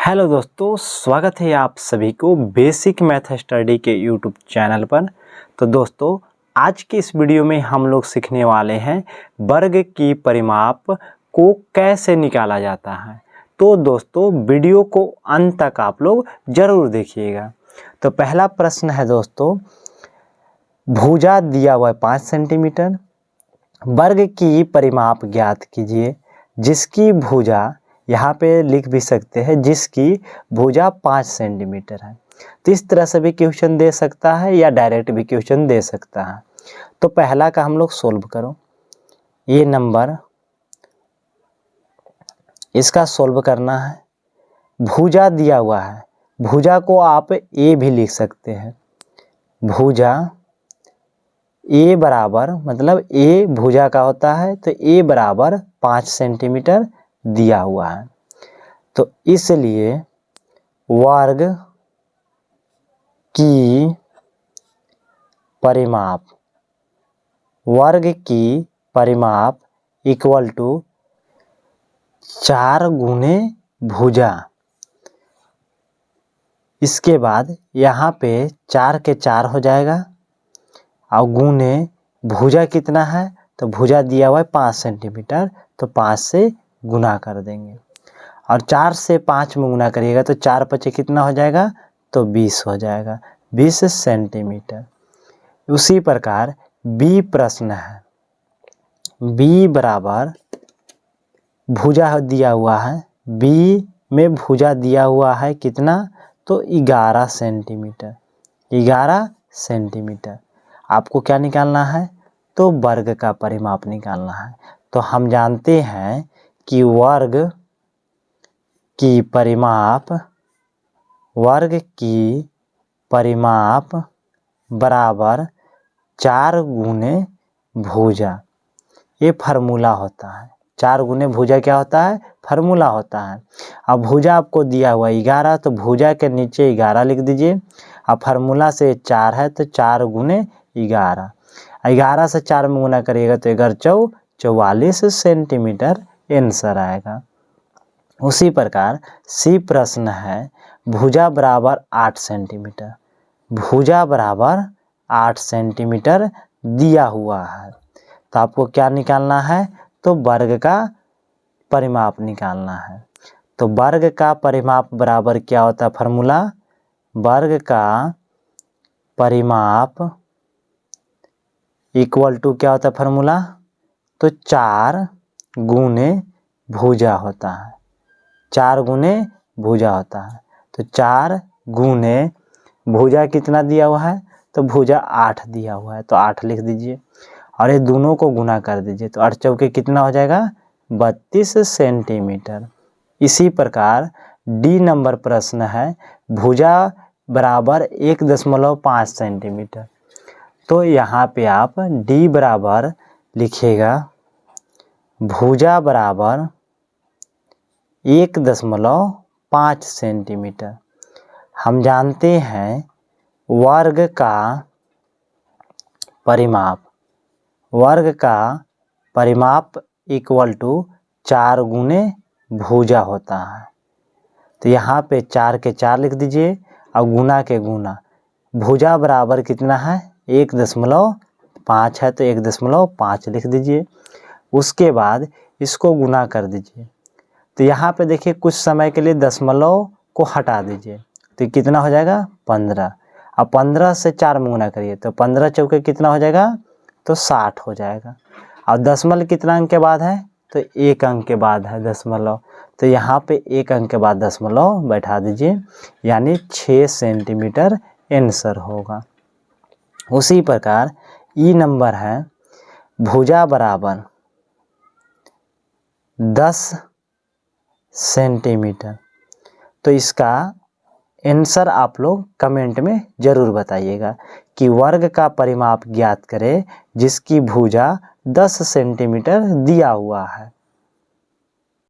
Hello दोस्तों, स्वागत है आप सभी को बेसिक मैथ स्टडी के यूट्यूब चैनल पर। तो दोस्तों, आज की इस वीडियो में हम लोग सीखने वाले हैं वर्ग की परिमाप को कैसे निकाला जाता है। तो दोस्तों, वीडियो को अंत तक आप लोग ज़रूर देखिएगा। तो पहला प्रश्न है दोस्तों, भुजा दिया हुआ है 5 सेंटीमीटर, वर्ग की परिमाप ज्ञात कीजिए जिसकी भुजा, यहाँ पे लिख भी सकते हैं जिसकी भुजा 5 सेंटीमीटर है। तो इस तरह से भी क्वेश्चन दे सकता है या डायरेक्ट भी क्वेश्चन दे सकता है। तो पहला का हम लोग सोल्व करो, ये नंबर इसका सोल्व करना है। भुजा दिया हुआ है, भुजा को आप ए भी लिख सकते हैं। भुजा ए बराबर, मतलब ए भुजा का होता है, तो ए बराबर 5 सेंटीमीटर दिया हुआ है। तो इसलिए वर्ग की परिमाप, वर्ग की परिमाप इक्वल टू 4 गुने भुजा। इसके बाद यहाँ पे 4 के 4 हो जाएगा और गुने भुजा कितना है, तो भुजा दिया हुआ है 5 सेंटीमीटर, तो 5 से गुना कर देंगे और 4 से 5 में गुना करिएगा तो 4 पचे कितना हो जाएगा, तो 20 हो जाएगा, 20 सेंटीमीटर। उसी प्रकार बी प्रश्न है, बी बराबर भुजा दिया हुआ है, बी में भुजा दिया हुआ है कितना, तो 11 सेंटीमीटर, 11 सेंटीमीटर। आपको क्या निकालना है, तो वर्ग का परिमाप निकालना है। तो हम जानते हैं कि वर्ग की परिमाप, वर्ग की परिमाप बराबर 4 गुने भुजा, ये फार्मूला होता है। 4 गुने भुजा क्या होता है, फार्मूला होता है। अब भुजा आपको दिया हुआ 11, तो भुजा के नीचे 11 लिख दीजिए। अब फार्मूला से 4 है तो 4 गुने 11, 11 से 4 में गुना करिएगा तो 11 44 सेंटीमीटर आंसर आएगा। उसी प्रकार सी प्रश्न है, भुजा बराबर 8 सेंटीमीटर, भुजा बराबर 8 सेंटीमीटर दिया हुआ है। तो आपको क्या निकालना है, तो वर्ग का परिमाप निकालना है। तो वर्ग का परिमाप बराबर क्या होता है, फार्मूला, वर्ग का परिमाप इक्वल टू क्या होता है फार्मूला, तो 4 गुने भुजा होता है, 4 गुने भुजा होता है। तो 4 गुने भुजा कितना दिया हुआ है, तो भुजा 8 दिया हुआ है, तो 8 लिख दीजिए और ये दोनों को गुना कर दीजिए तो 8 चौके कितना हो जाएगा, 32 सेंटीमीटर। इसी प्रकार डी नंबर प्रश्न है, भुजा बराबर 1.5 सेंटीमीटर। तो यहाँ पे आप डी बराबर लिखिएगा, भुजा बराबर 1.5 सेंटीमीटर। हम जानते हैं वर्ग का परिमाप, वर्ग का परिमाप इक्वल टू 4 गुने भुजा होता है। तो यहाँ पे 4 के 4 लिख दीजिए और गुना के गुना, भुजा बराबर कितना है, 1.5 है, तो 1.5 लिख दीजिए। उसके बाद इसको गुना कर दीजिए। तो यहाँ पे देखिए कुछ समय के लिए दशमलव को हटा दीजिए तो कितना हो जाएगा, 15। अब 15 से 4 में गुना करिए तो 15 चौके कितना हो जाएगा, तो 60 हो जाएगा। और दशमलव कितना अंक के बाद है, तो 1 अंक के बाद है दशमलव, तो यहाँ पे 1 अंक के बाद दशमलव बैठा दीजिए, यानी 6 सेंटीमीटर आंसर होगा। उसी प्रकार ई नंबर है, भुजा बराबर 10 सेंटीमीटर। तो इसका आंसर आप लोग कमेंट में ज़रूर बताइएगा कि वर्ग का परिमाप ज्ञात करें जिसकी भुजा 10 सेंटीमीटर दिया हुआ है।